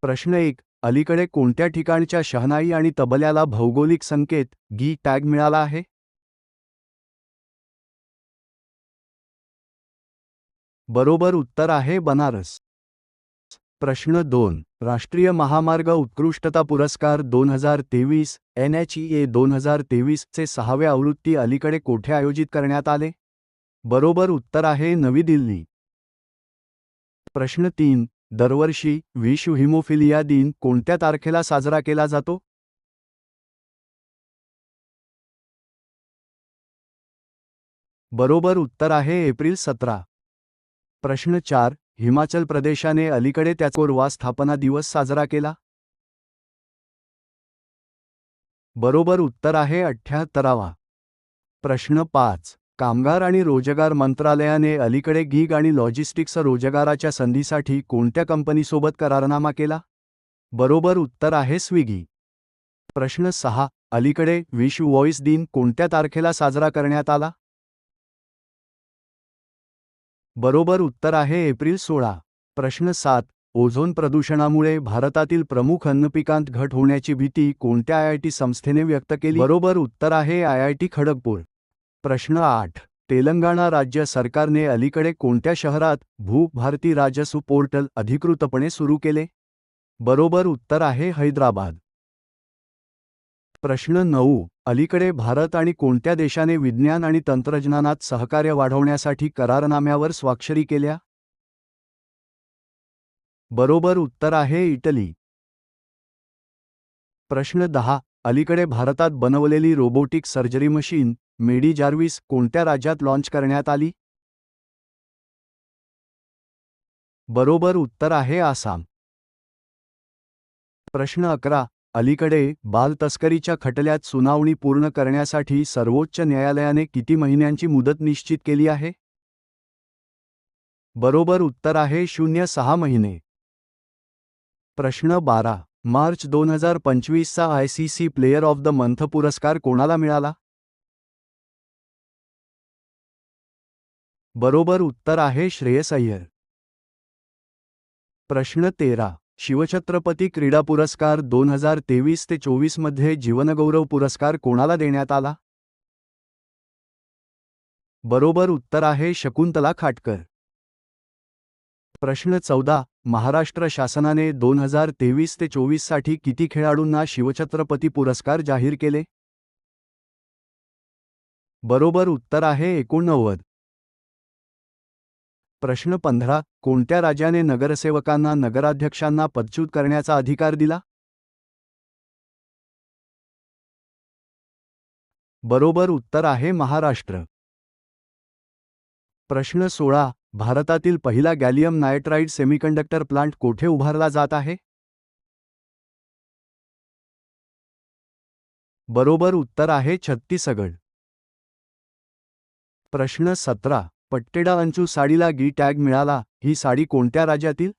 प्रश्न 1. अलीकडे कोणत्या ठिकाणच्या शहनाई आणि तबल्याला भौगोलिक संकेत गी टॅग मिळाला आहे? बरोबर उत्तर आहे बनारस. प्रश्न 2. राष्ट्रीय महामार्ग उत्कृष्टता पुरस्कार 2023 NHEA 2023 चे 6वे आवृत्ती अलीकडे कोठे आयोजित करण्यात आले? बरोबर उत्तर आहे नवी दिल्ली. प्रश्न 3. दरवर्षी विश्व हिमोफिलिया दिन कोणत्या तारखेला साजरा केला जातो? बरोबर उत्तर आहे एप्रिल 17. प्रश्न 4. हिमाचल प्रदेशाने अलीकडे त्याचा कोरवा स्थापना दिवस साजरा केला? बरोबर उत्तर आहे 78वा. प्रश्न 5. कामगार आणि रोजगार मंत्रालयाने अलीकडे गिग आणि लॉजिस्टिक्स रोजगाराच्या संधीसाठी कोणत्या कंपनीसोबत करारनामा केला? बरोबर उत्तर आहे स्विगी. प्रश्न 6. अलीकडे विश्व व्हॉइस दिन कोणत्या तारखेला साजरा करण्यात आला? बरोबर उत्तर आहे एप्रिल 16. प्रश्न 7. ओझोन प्रदूषणामुळे भारतातील प्रमुख अन्नपिकांत घट होण्याची भीती कोणत्या IIT संस्थेने व्यक्त केली? बरोबर उत्तर आहे IIT खडगपूर. प्रश्न 8. तेलंगणा राज्य सरकारने अलीकडे कोणत्या शहरात भारती राजस्व पोर्टल अधिकृतपणे सुरू केले? बरोबर उत्तर आहे हैदराबाद. प्रश्न 9. अलीकडे भारत आणि कोणत्या देशाने विज्ञान आणि तंत्रज्ञानात सहकार्य वाढवण्यासाठी करारनाम्यावर स्वाक्षरी केल्या? बरोबर उत्तर आहे इटली. प्रश्न 10. अलीकडे भारतात बनवलेली रोबोटिक सर्जरी मशीन मेडी जार्विस कोणत्या राज्यात लॉन्च करण्यात आली? बरोबर उत्तर आहे आसाम. प्रश्न 11. अलीकडे बाल तस्करीच्या खटल्यात सुनावणी पूर्ण करण्यासाठी सर्वोच्च न्यायालयाने किती महिन्यांची मुदत निश्चित केली आहे? बरोबर उत्तर आहे 0.6 महिने. प्रश्न 12. मार्च 2025चा ICC player of the month पुरस्कार कोणाला मिळाला? बरोबर उत्तर आहे श्रेयस अय्यर. प्रश्न 13. शिवछत्रपती क्रीडा पुरस्कार 2023 ते 24 मध्ये जीवनगौरव पुरस्कार कोणाला देण्यात आला? बरोबर उत्तर आहे शकुंतला खाटकर. प्रश्न 14. महाराष्ट्र शासनाने 2023 ते 24 साठी किती खेळाडूंना शिवछत्रपती पुरस्कार जाहीर केले? बरोबर उत्तर आहे 89. प्रश्न 15. कोणत्या राज्याने नगरसेवकांना नगराध्यक्षांना पदच्युत करण्याचा अधिकार दिला? बरोबर उत्तर आहे महाराष्ट्र. प्रश्न 16. भारतातील पहिला गॅलियम नायट्राइड सेमीकंडक्टर प्लांट कोठे उभारला जात आहे? बरोबर उत्तर आहे छत्तीसगड. प्रश्न 17. पट्टेडा अंचू साडीला गी टॅग मिळाला, ही साडी कोणत्या राज्यातील?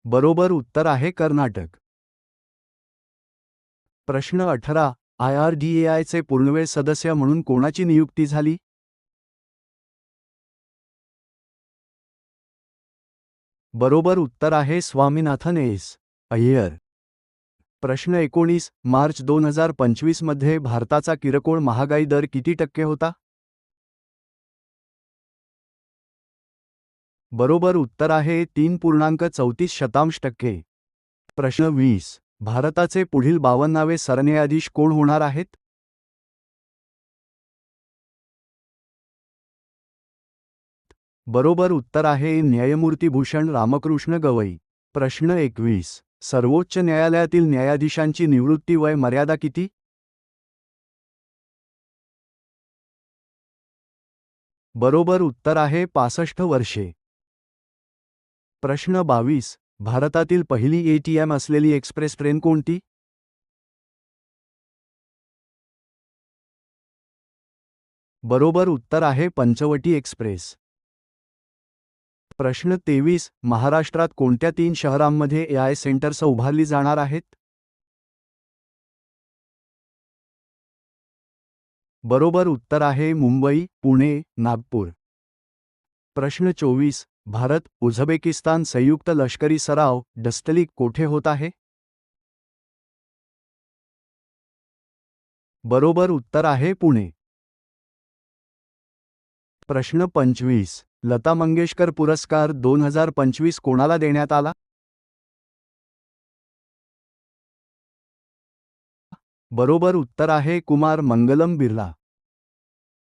बरोबर उत्तर आहे कर्नाटक. प्रश्न 18. IRDAI पूर्णवेळ सदस्य म्हणून कोणाची नियुक्ती झाली? बरोबर उत्तर आहे स्वामीनाथन एस. अय्यर. प्रश्न 19. मार्च 2025 मध्ये भारताचा किरकोळ महागाई दर किती टक्के होता? बरोबर उत्तर आहे 3.34%. प्रश्न 20. भारताचे पुढील 52वे सरन्यायाधीश कोण होणार आहेत? बरोबर उत्तर आहे न्यायमूर्ती भूषण रामकृष्ण गवई. प्रश्न 21. सर्वोच्च न्यायालयातील न्यायाधीशांची निवृत्ती वय मर्यादा किती? बरोबर उत्तर आहे 65 वर्षे. प्रश्न 22. भारतातील पहिली ATM असलेली एक्सप्रेस ट्रेन कोणती? बरोबर उत्तर आहे पंचवटी एक्सप्रेस. प्रश्न 23. महाराष्ट्रात कोणत्या 3 शहरांमध्ये AI सेंटर्स उभारली जाणार आहेत? बरोबर उत्तर आहे मुंबई, पुणे, नागपूर. प्रश्न 24. भारत उझबेकिस्तान संयुक्त लष्करी सराव डस्टलिक कोठे होत आहे? बरोबर उत्तर आहे पुणे. प्रश्न 25. लता मंगेशकर पुरस्कार 2025 कोणाला देण्यात आला? बरोबर उत्तर आहे कुमार मंगलम बिर्ला.